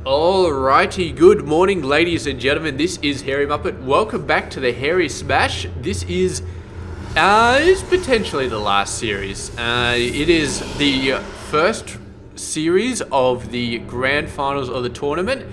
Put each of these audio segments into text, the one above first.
Alrighty, good morning ladies and gentlemen, this is Hairy Muppet. Welcome back to the Hairy Smash. This is potentially the last series. It is the first series of the grand finals of the tournament.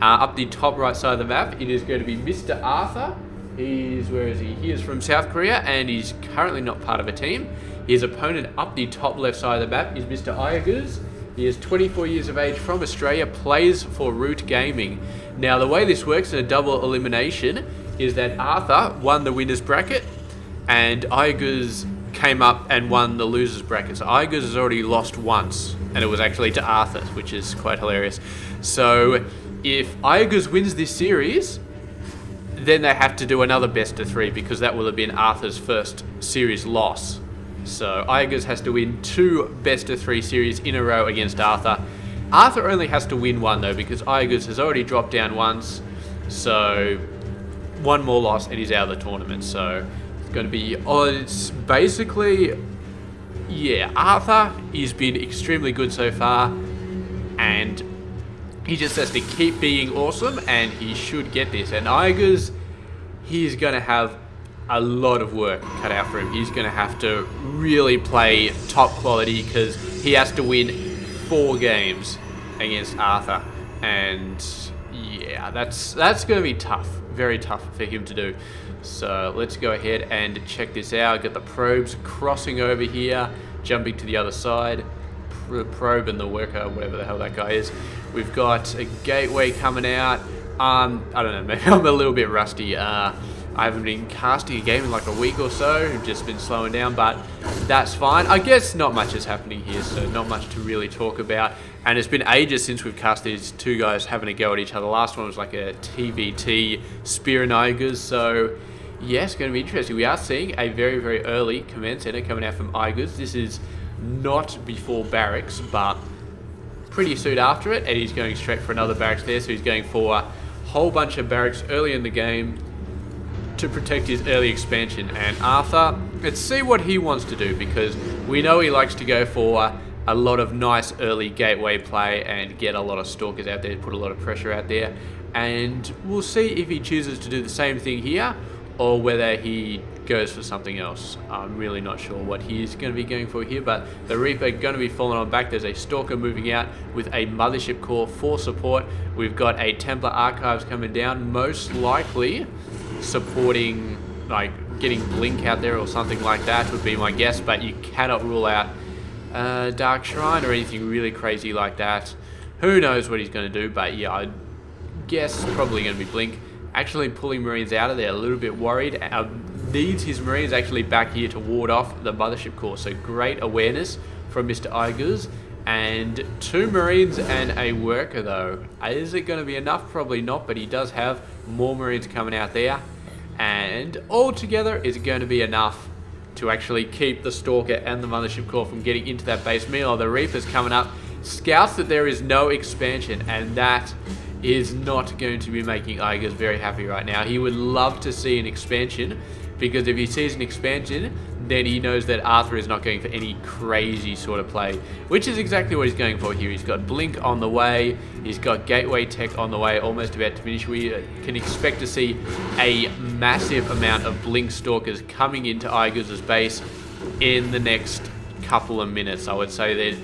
Up the top right side of the map, it is going to be Mr. Arthur. Where is he? He is from South Korea and he's currently not part of a team. His opponent up the top left side of the map is Mr. Iaguz. He is 24 years of age, from Australia, plays for Root Gaming. Now, the way this works in a double elimination is that Arthur won the winner's bracket and Iaguz came up and won the loser's bracket. So Iaguz has already lost once, and it was actually to Arthur, which is quite hilarious. So if Iaguz wins this series, then they have to do another best of three, because that will have been Arthur's first series loss. So Iaguz has to win 2 best of 3 series in a row against Arthur. Arthur only has to win one though, because Iaguz has already dropped down once. So one more loss and he's out of the tournament. So it's going to be, it's basically, yeah, Arthur has been extremely good so far, and he just has to keep being awesome and he should get this. And Iaguz, he's going to have a lot of work cut out for him. He's going to have to really play top quality, because he has to win 4 games against Arthur, and yeah, that's going to be tough, very tough for him to do. So let's go ahead and check this out. Got the probes crossing over here, jumping to the other side. Probe and the worker, whatever the hell that guy is. We've got a gateway coming out. I don't know, maybe I'm a little bit rusty. I haven't been casting a game in like a week or so. I've just been slowing down, but that's fine. I guess not much is happening here, so not much to really talk about. And it's been ages since we've cast these 2 guys having a go at each other. The last one was like a PvT Spear and Iaguz, so yeah, it's going to be interesting. We are seeing a very, very early command center coming out from Iaguz. This is not before barracks, but pretty soon after it, and he's going straight for another barracks there. So he's going for a whole bunch of barracks early in the game to protect his early expansion. And Arthur, let's see what he wants to do, because we know he likes to go for a lot of nice early gateway play and get a lot of stalkers out there, put a lot of pressure out there. And we'll see if he chooses to do the same thing here, or whether he goes for something else. I'm really not sure what he's going to be going for here, but the Reaper going to be falling on back. There's a Stalker moving out with a Mothership Core for support. We've got a Templar Archives coming down, most likely supporting, like getting Blink out there or something like that would be my guess, but you cannot rule out Dark Shrine or anything really crazy like that. Who knows what he's going to do, but yeah, I guess probably going to be Blink. Actually pulling Marines out of there, a little bit worried. Needs his Marines actually back here to ward off the Mothership Core, so great awareness from Mr. Iaguz. And 2 Marines and a worker though. Is it going to be enough? Probably not, but he does have more Marines coming out there. And altogether, is it going to be enough to actually keep the Stalker and the Mothership Core from getting into that base? Meanwhile, the Reaper's coming up, scouts that there is no expansion, and that is not going to be making Iaguz very happy right now. He would love to see an expansion, because if he sees an expansion, then he knows that Arthur is not going for any crazy sort of play, which is exactly what he's going for here. He's got Blink on the way, he's got Gateway Tech on the way, almost about to finish. We can expect to see a massive amount of Blink Stalkers coming into Iaguz's base in the next couple of minutes. I would say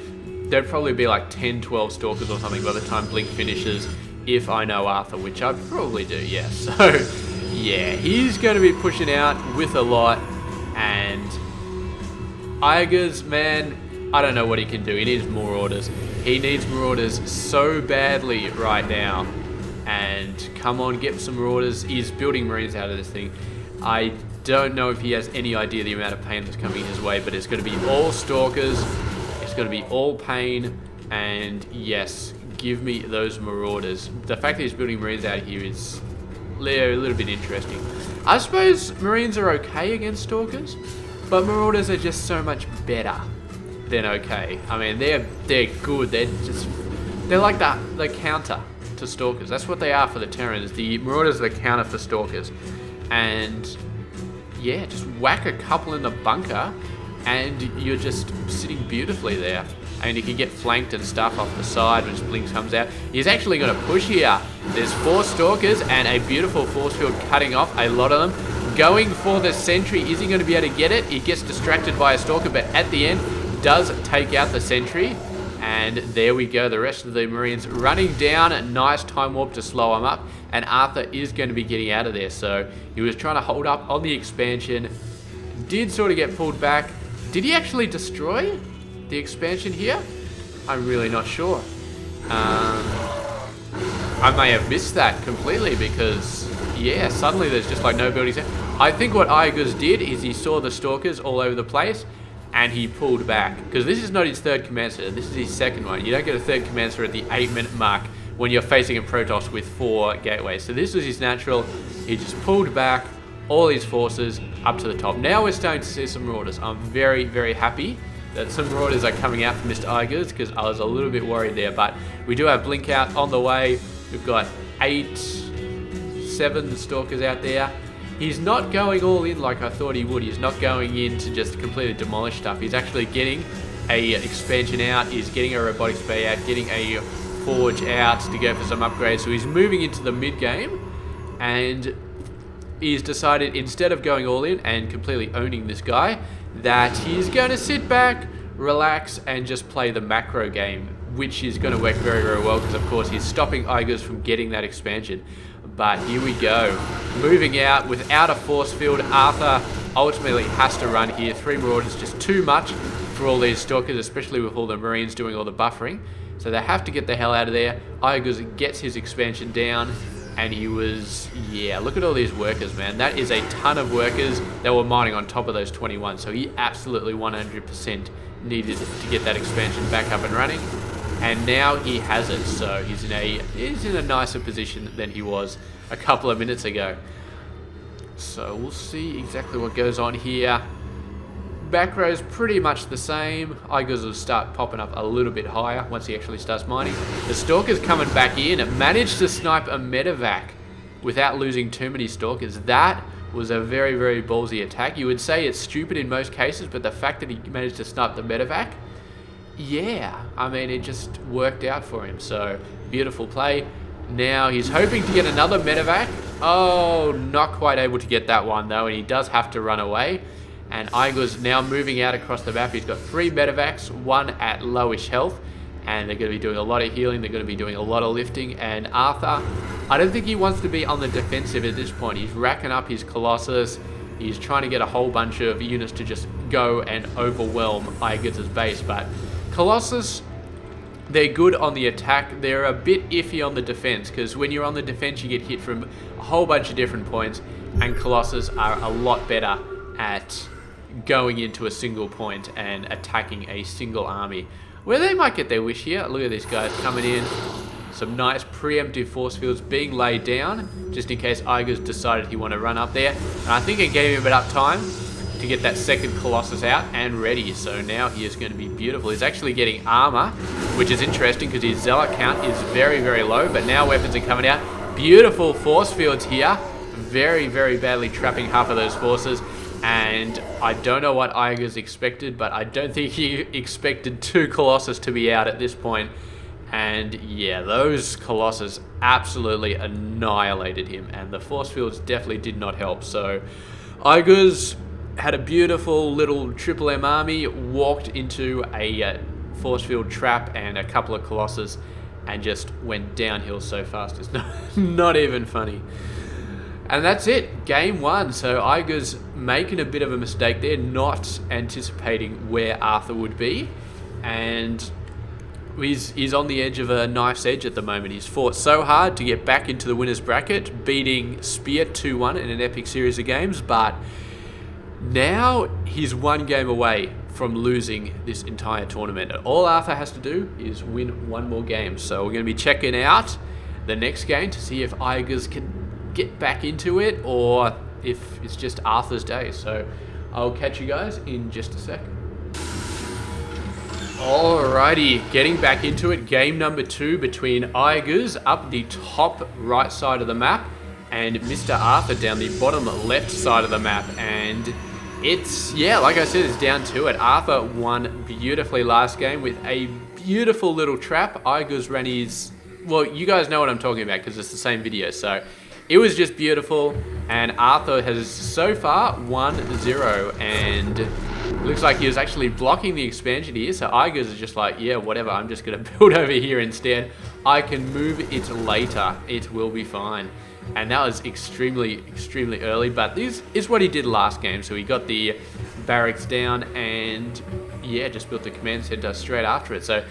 there'd probably be like 10, 12 Stalkers or something by the time Blink finishes, if I know Arthur, which I probably do, yeah. So yeah, he's going to be pushing out with a lot. And Iaguz, man, I don't know what he can do. He needs more orders. He needs more orders so badly right now. And come on, get some more orders. He's building Marines out of this thing. I don't know if he has any idea the amount of pain that's coming his way, but it's going to be all Stalkers. It's going to be all pain. And yes, give me those Marauders. The fact that he's building Marines out here is a little bit interesting. I suppose Marines are okay against Stalkers, but Marauders are just so much better than okay. I mean, they're good. They're like the counter to Stalkers. That's what they are for the Terrans. The Marauders are the counter for Stalkers. And yeah, just whack a couple in the bunker and you're just sitting beautifully there. and he can get flanked and stuff off the side when his blink comes out. He's actually going to push here. There's 4 Stalkers and a beautiful force field cutting off a lot of them. Going for the sentry. Is he going to be able to get it? He gets distracted by a Stalker, but at the end does take out the sentry. And there we go. The rest of the Marines running down. Nice time warp to slow him up. And Arthur is going to be getting out of there. So he was trying to hold up on the expansion. Did sort of get pulled back. Did he actually destroy the expansion here? I'm really not sure. I may have missed that completely because, yeah, suddenly there's just like no buildings there. I think what iaguz did is he saw the Stalkers all over the place and he pulled back. Because this is not his 3rd command center, this is his 2nd one. You don't get a 3rd command center at the 8-minute mark when you're facing a Protoss with 4 gateways. So this was his natural. He just pulled back all his forces up to the top. Now we're starting to see some Marauders. I'm very, very happy that some Marauders are coming out from Mr. iaguz because I was a little bit worried there. But we do have Blink out on the way. We've got 7 Stalkers out there. He's not going all in like I thought he would. He's not going in to just completely demolish stuff. He's actually getting a expansion out. He's getting a robotics bay out, getting a forge out to go for some upgrades. So he's moving into the mid game, and he's decided instead of going all in and completely owning this guy, that he's going to sit back, relax, and just play the macro game, which is going to work very, very well because, of course, he's stopping iaguz from getting that expansion. But here we go. Moving out without a force field. Arthur ultimately has to run here. 3 Marauders, just too much for all these Stalkers, especially with all the Marines doing all the buffering. So they have to get the hell out of there. iaguz gets his expansion down. And he was, yeah, look at all these workers, man. That is a ton of workers that were mining on top of those 21. So he absolutely 100% needed to get that expansion back up and running. And now he has it. So he's in a nicer position than he was a couple of minutes ago. So we'll see exactly what goes on here. Back row's pretty much the same. iaguz will start popping up a little bit higher once he actually starts mining. The Stalker's coming back in. It managed to snipe a medevac without losing too many Stalkers. That was a very, very ballsy attack. You would say it's stupid in most cases, but the fact that he managed to snipe the medevac, yeah, I mean, it just worked out for him. So, beautiful play. Now he's hoping to get another medevac. Oh, not quite able to get that one though, and he does have to run away. And iaguz now moving out across the map. He's got 3 medevacs, 1 at lowish health, and they're going to be doing a lot of healing. They're going to be doing a lot of lifting. And Arthur, I don't think he wants to be on the defensive at this point. He's racking up his Colossus. He's trying to get a whole bunch of units to just go and overwhelm iaguz's base. But Colossus, they're good on the attack. They're a bit iffy on the defense, because when you're on the defense, you get hit from a whole bunch of different points, and Colossus are a lot better at going into a single point and attacking a single army, where they might get their wish here. Look at these guys coming in. Some nice preemptive force fields being laid down, just in case iaguz decided he wanted to run up there. And I think it gave him enough time to get that 2nd Colossus out and ready. So now he is going to be beautiful. He's actually getting armor, which is interesting because his zealot count is very, very low. But now weapons are coming out. Beautiful force fields here. Very, very badly trapping half of those forces. And I don't know what iaguz expected, but I don't think he expected 2 Colossus to be out at this point. And yeah, those Colossus absolutely annihilated him, and the force fields definitely did not help. So iaguz had a beautiful little Triple M army, walked into a force field trap and a couple of Colossus, and just went downhill so fast it's not even funny. And that's it, game 1. So iaguz making a bit of a mistake there, not anticipating where Arthur would be, and he's on the edge of a knife's edge at the moment. He's fought so hard to get back into the winner's bracket, beating Spear 2-1 in an epic series of games, but now he's 1 game away from losing this entire tournament. All Arthur has to do is win 1 more game. So we're going to be checking out the next game to see if iaguz can get back into it, or if it's just Arthur's day. So I'll catch you guys in just a second. Alrighty, getting back into it. Game number 2 between iaguz up the top right side of the map and Mr. Arthur down the bottom left side of the map. And It's, yeah, like I said, it's down to it. Arthur won beautifully last game with a beautiful little trap. iaguz ran his, well, you guys know what I'm talking about because it's the same video. So it was just beautiful, and Arthur has so far 1-0, and looks like he was actually blocking the expansion here. So iaguz is just like, yeah, whatever, I'm just going to build over here instead. I can move it later. It will be fine. And that was extremely early, but this is what he did last game. So he got the barracks down and, yeah, just built the command center straight after it. So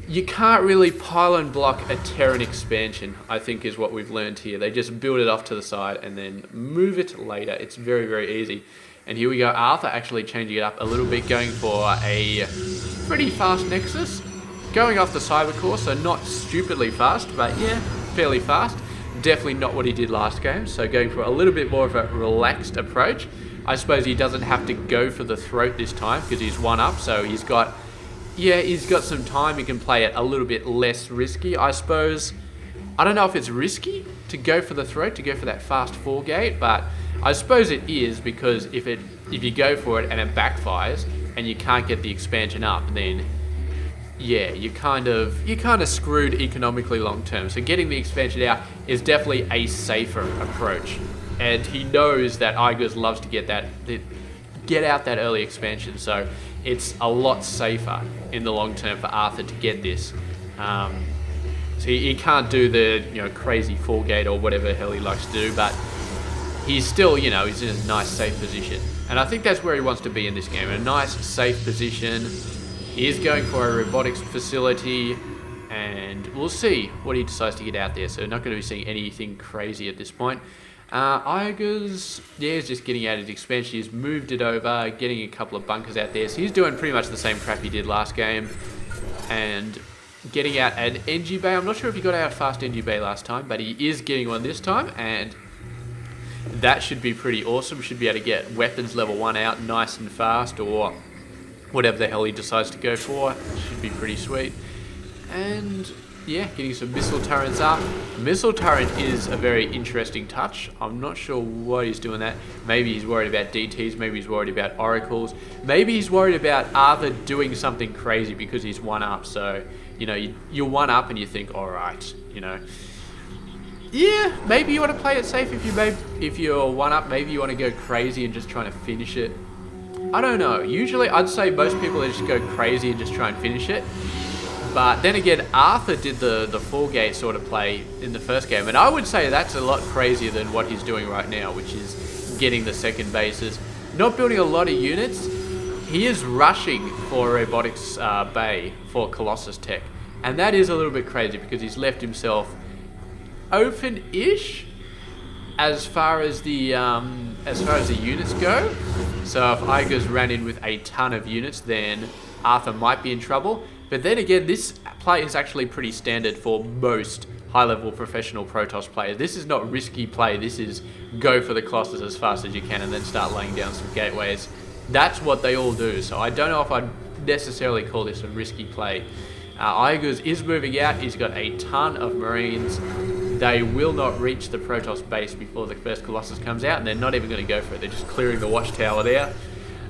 you can't really pylon block a Terran expansion, I think is what we've learned here. They just build it off to the side and then move it later. It's very easy. And here we go, Arthur actually changing it up a little bit, going for a pretty fast Nexus. Going off the cyber core, so not stupidly fast, but yeah, fairly fast. Definitely not what he did last game, so going for a little bit more of a relaxed approach. I suppose he doesn't have to go for the throat this time because he's 1-up, so he's got some time. He can play it a little bit less risky, I suppose. I don't know if it's risky to go for the throat, to go for that fast 4-gate, but I suppose it is, because if you go for it and it backfires and you can't get the expansion up, then yeah, you're kind of screwed economically long term. So getting the expansion out is definitely a safer approach, and he knows that iaguz loves to get out that early expansion. So it's a lot safer in the long term for Arthur to get this. So he can't do the crazy 4-gate or whatever the hell he likes to do, but he's still he's in a nice safe position, and I think that's where he wants to be in this game, a nice safe position. He is going for a robotics facility, and we'll see what he decides to get out there. So not going to be seeing anything crazy at this point. iaguz, yeah, is just getting out his expansion. He's moved it over, getting a couple of bunkers out there. So he's doing pretty much the same crap he did last game, and getting out an NG bay. I'm not sure if he got out a fast NG bay last time, but he is getting one this time, and that should be pretty awesome. Should be able to get weapons level 1 out nice and fast, or whatever the hell he decides to go for. Should be pretty sweet. And yeah, getting some missile turrets up. Missile turret is a very interesting touch. I'm not sure why he's doing that. Maybe he's worried about DTs, maybe he's worried about oracles, maybe he's worried about Arthur doing something crazy because he's 1-up. So you're 1-up and you think, alright, yeah, maybe you want to play it safe. If you're 1-up, maybe you want to go crazy and just trying to finish it. I don't know. Usually, I'd say most people just go crazy and just try and finish it. But then again, Arthur did the 4-gate sort of play in the first game, and I would say that's a lot crazier than what he's doing right now, which is getting the second bases, not building a lot of units. He is rushing for robotics bay for Colossus tech, and that is a little bit crazy because he's left himself open-ish as far as the units go. So if iaguz ran in with a ton of units, then Arthur might be in trouble. But then again, this play is actually pretty standard for most high-level professional Protoss players. This is not risky play. This is go for the Colossus as fast as you can and then start laying down some gateways. That's what they all do. So I don't know if I'd necessarily call this a risky play. iaguz is moving out. He's got a ton of Marines. They will not reach the Protoss base before the first Colossus comes out, and they're not even going to go for it. They're just clearing the watchtower there.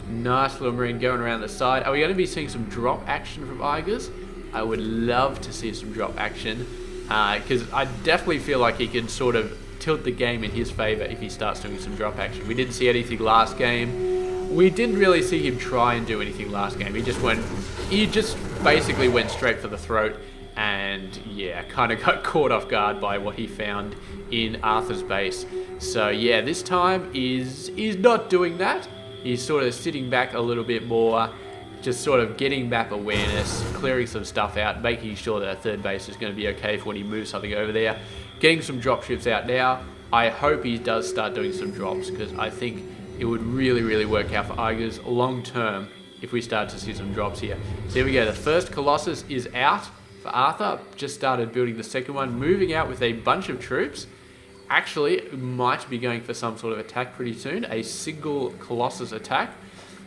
Nice little Marine going around the side. Are we going to be seeing some drop action from iaguz? I would love to see some drop action, because I definitely feel like he can sort of tilt the game in his favor if he starts doing some drop action. We didn't see anything last game. We didn't really see him try and do anything last game. He just basically went straight for the throat. And yeah, kind of got caught off guard by what he found in Arthur's base. So yeah, this time he's not doing that. He's sort of sitting back a little bit more, just sort of getting map awareness, clearing some stuff out, making sure that a third base is going to be okay for when he moves something over there. Getting some dropships out now. I hope he does start doing some drops, because I think it would really work out for iaguz long term if we start to see some drops here. So here we go. The first Colossus is out. For Arthur, just started building the second one, moving out with a bunch of troops. Actually, might be going for some sort of attack pretty soon, a single Colossus attack,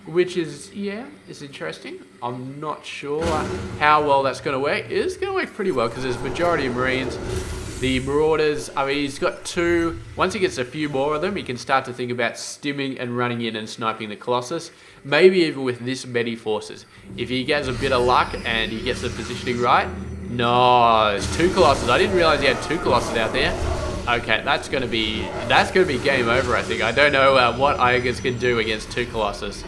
which is, yeah, it's interesting. I'm not sure how well that's going to work. It is going to work pretty well because there's a majority of Marines. The Marauders, I mean, he's got 2. Once he gets a few more of them, he can start to think about stimming and running in and sniping the Colossus. Maybe even with this many forces. If he gets a bit of luck and he gets the positioning right. No, it's 2 Colossus. I didn't realize he had 2 Colossus out there. Okay, that's gonna be game over, I think. I don't know what iaguz can do against 2 Colossus.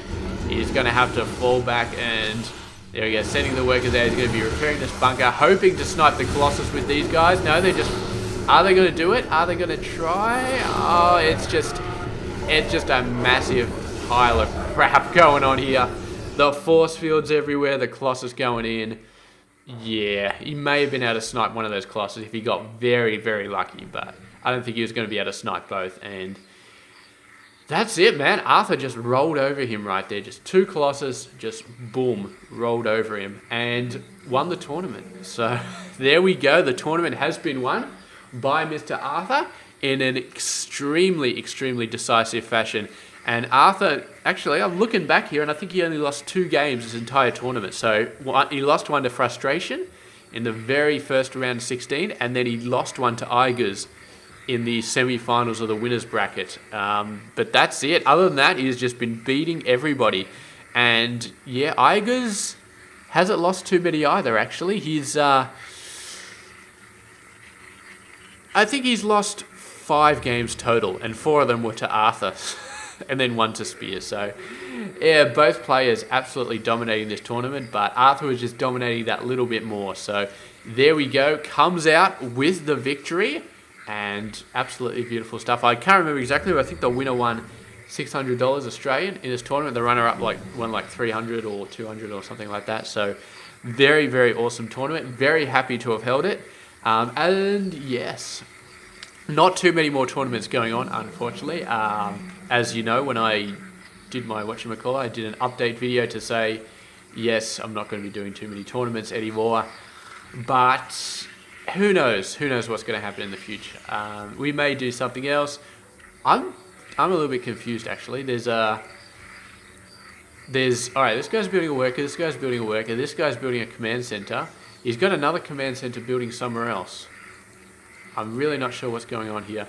He's gonna have to fall back and there we go, sending the workers out. He's gonna be repairing this bunker, hoping to snipe the Colossus with these guys. No, are they gonna do it? Are they gonna try? Oh, it's just a massive pile of crap going on here. The force fields everywhere, the Colossus going in. Yeah, he may have been able to snipe one of those Colossus if he got very, very lucky, but I don't think he was going to be able to snipe both. And that's it, man. Arthur just rolled over him right there. Just 2 Colossus, just boom, rolled over him and won the tournament. So there we go. The tournament has been won by Mr. Arthur in an extremely, extremely decisive fashion. And Arthur, actually, I'm looking back here, and I think he only lost 2 games this entire tournament. So he lost one to Frustration in the very first round of 16, and then he lost one to iaguz in the semi-finals of the winners bracket. But that's it. Other than that, he's just been beating everybody. And yeah, iaguz hasn't lost too many either, actually. I think he's lost 5 games total, and 4 of them were to Arthur. And then 1 to Spear. So, yeah, both players absolutely dominating this tournament, but Arthur was just dominating that little bit more. So, there we go. Comes out with the victory, and absolutely beautiful stuff. I can't remember exactly, but I think the winner won $600 Australian in this tournament. The runner-up won like 300 or 200 or something like that. So, very, very awesome tournament. Very happy to have held it. And yes, not too many more tournaments going on, unfortunately. As you know, when I did my whatchamacallit, I did an update video to say, yes, I'm not going to be doing too many tournaments anymore. But who knows? Who knows what's going to happen in the future? We may do something else. I'm a little bit confused, actually. All right, this guy's building a worker, this guy's building a worker, this guy's building a command center. He's got another command center building somewhere else. I'm really not sure what's going on here.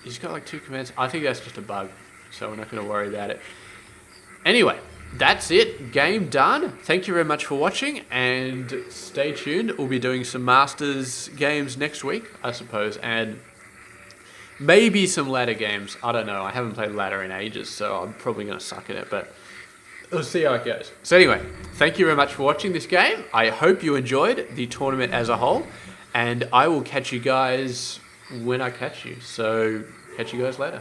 He's got like 2 commands. I think that's just a bug, so we're not going to worry about it. Anyway, that's it. Game done. Thank you very much for watching, and stay tuned. We'll be doing some Masters games next week, I suppose, and maybe some ladder games. I don't know. I haven't played ladder in ages, so I'm probably going to suck at it, but we'll see how it goes. So anyway, thank you very much for watching this game. I hope you enjoyed the tournament as a whole, and I will catch you guys when I catch you. So catch you guys later.